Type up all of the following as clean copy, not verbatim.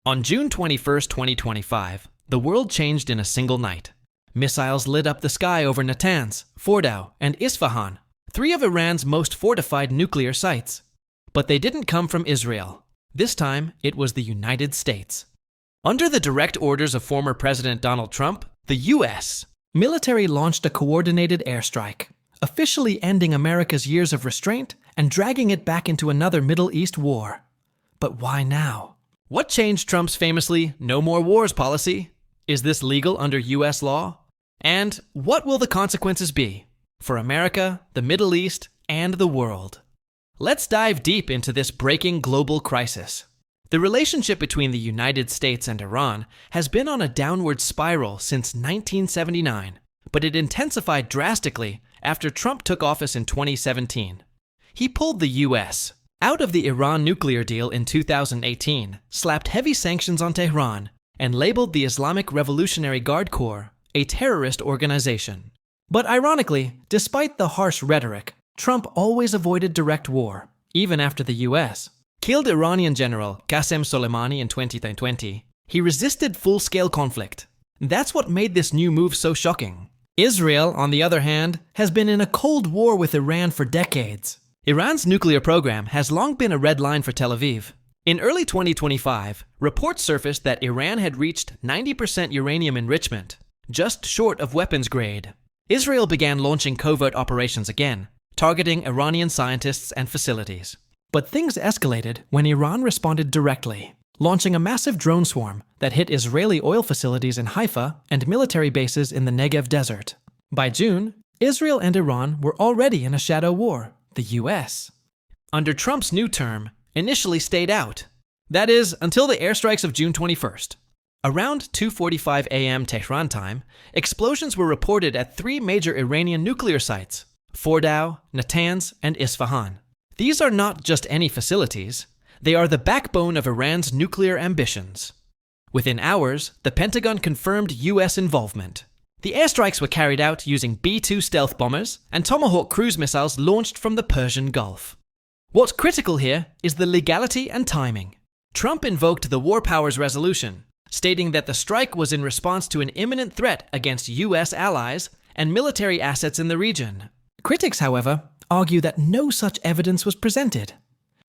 On June 21, 2025, the world changed in a single night. Missiles lit up the sky over Natanz, Fordow, and Isfahan, three of Iran's most fortified nuclear sites. But they didn't come from Israel. This time, it was the United States. Under the direct orders of former President Donald Trump, the U.S. military launched a coordinated airstrike, officially ending America's years of restraint and dragging it back into another Middle East war. But why now? What changed Trump's famously "no more wars" policy? Is this legal under U.S. law? And what will the consequences be for America, the Middle East, and the world? Let's dive deep into this breaking global crisis. The relationship between the United States and Iran has been on a downward spiral since 1979, but it intensified drastically after Trump took office in 2017. He pulled the U.S. out of the Iran nuclear deal in 2018, slapped heavy sanctions on Tehran, and labeled the Islamic Revolutionary Guard Corps a terrorist organization. But ironically, despite the harsh rhetoric, Trump always avoided direct war, even after the U.S. killed Iranian General Qasem Soleimani in 2020. He resisted full-scale conflict. That's what made this new move so shocking. Israel, on the other hand, has been in a cold war with Iran for decades. Iran's nuclear program has long been a red line for Tel Aviv. In early 2025, reports surfaced that Iran had reached 90% uranium enrichment, just short of weapons grade. Israel began launching covert operations again, targeting Iranian scientists and facilities. But things escalated when Iran responded directly, launching a massive drone swarm that hit Israeli oil facilities in Haifa and military bases in the Negev desert. By June, Israel and Iran were already in a shadow war. The U.S. under Trump's new term, initially stayed out. That is, until the airstrikes of June 21st. Around 2:45 a.m. Tehran time, explosions were reported at three major Iranian nuclear sites: Fordow, Natanz, and Isfahan. These are not just any facilities. They are the backbone of Iran's nuclear ambitions. Within hours, the Pentagon confirmed U.S. involvement. The airstrikes were carried out using B-2 stealth bombers and Tomahawk cruise missiles launched from the Persian Gulf. What's critical here is the legality and timing. Trump invoked the War Powers Resolution, stating that the strike was in response to an imminent threat against U.S. allies and military assets in the region. Critics, however, argue that no such evidence was presented.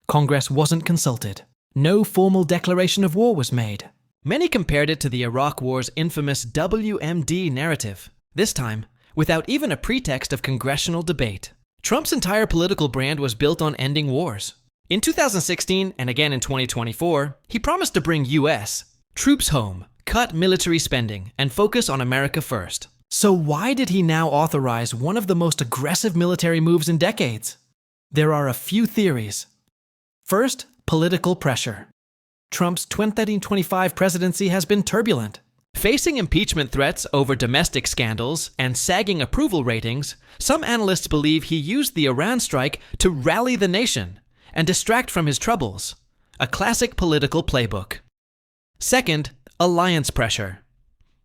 Congress wasn't consulted. No formal declaration of war was made. Many compared it to the Iraq War's infamous WMD narrative, this time without even a pretext of congressional debate. Trump's entire political brand was built on ending wars. In 2016 and again in 2024, he promised to bring U.S. troops home, cut military spending, and focus on America first. So why did he now authorize one of the most aggressive military moves in decades? There are a few theories. First, political pressure. Trump's 2025 presidency has been turbulent. Facing impeachment threats over domestic scandals and sagging approval ratings, some analysts believe he used the Iran strike to rally the nation and distract from his troubles, a classic political playbook. Second, alliance pressure.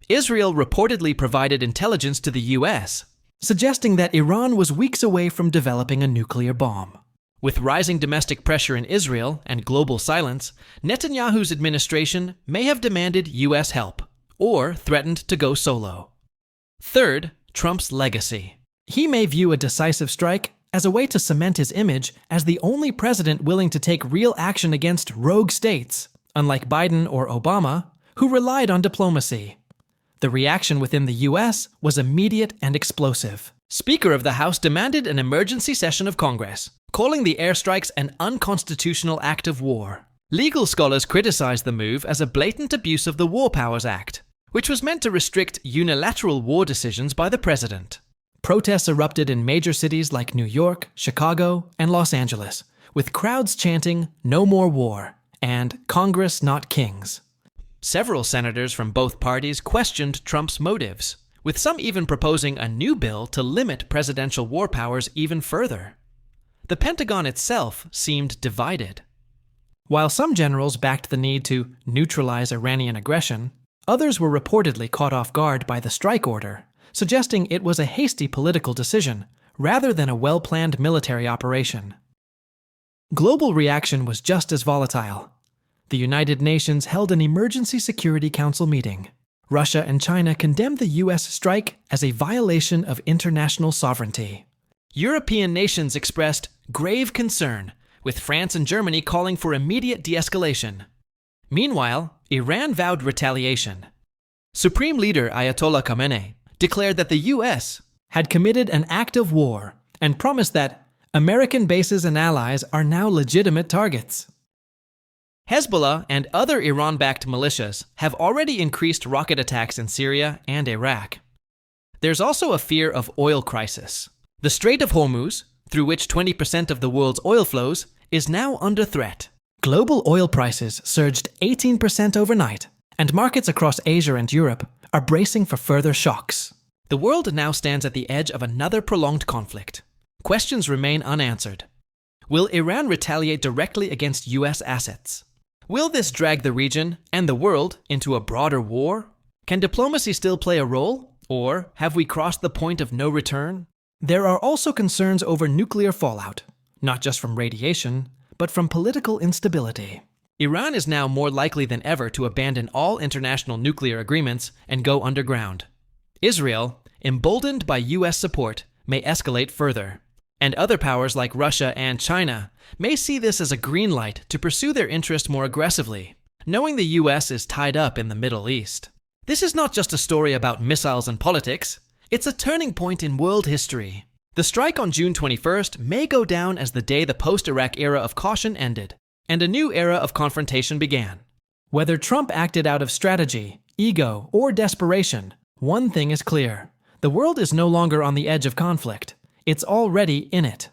Israel reportedly provided intelligence to the U.S., suggesting that Iran was weeks away from developing a nuclear bomb. With rising domestic pressure in Israel and global silence, Netanyahu's administration may have demanded U.S. help, or threatened to go solo. Third, Trump's legacy. He may view a decisive strike as a way to cement his image as the only president willing to take real action against rogue states, unlike Biden or Obama, who relied on diplomacy. The reaction within the U.S. was immediate and explosive. Speaker of the House demanded an emergency session of Congress, calling the airstrikes an unconstitutional act of war. Legal scholars criticized the move as a blatant abuse of the War Powers Act, which was meant to restrict unilateral war decisions by the president. Protests erupted in major cities like New York, Chicago, and Los Angeles, with crowds chanting "No more war" and "Congress, not kings." Several senators from both parties questioned Trump's motives, with some even proposing a new bill to limit presidential war powers even further. The Pentagon itself seemed divided. While some generals backed the need to neutralize Iranian aggression, others were reportedly caught off guard by the strike order, suggesting it was a hasty political decision rather than a well-planned military operation. Global reaction was just as volatile. The United Nations held an Emergency Security Council meeting. Russia and China condemned the U.S. strike as a violation of international sovereignty. European nations expressed grave concern, with France and Germany calling for immediate de-escalation. Meanwhile, Iran vowed retaliation. Supreme Leader Ayatollah Khamenei declared that the U.S. had committed an act of war and promised that American bases and allies are now legitimate targets. Hezbollah and other Iran-backed militias have already increased rocket attacks in Syria and Iraq. There's also a fear of oil crisis. The Strait of Hormuz, through which 20% of the world's oil flows, is now under threat. Global oil prices surged 18% overnight, and markets across Asia and Europe are bracing for further shocks. The world now stands at the edge of another prolonged conflict. Questions remain unanswered. Will Iran retaliate directly against U.S. assets? Will this drag the region and the world into a broader war? Can diplomacy still play a role, or have we crossed the point of no return? There are also concerns over nuclear fallout, not just from radiation, but from political instability. Iran is now more likely than ever to abandon all international nuclear agreements and go underground. Israel, emboldened by U.S. support, may escalate further. And other powers like Russia and China may see this as a green light to pursue their interest more aggressively, knowing the U.S. is tied up in the Middle East. This is not just a story about missiles and politics, it's a turning point in world history. The strike on June 21st may go down as the day the post-Iraq era of caution ended, and a new era of confrontation began. Whether Trump acted out of strategy, ego, or desperation, one thing is clear. The world is no longer on the edge of conflict. It's already in it.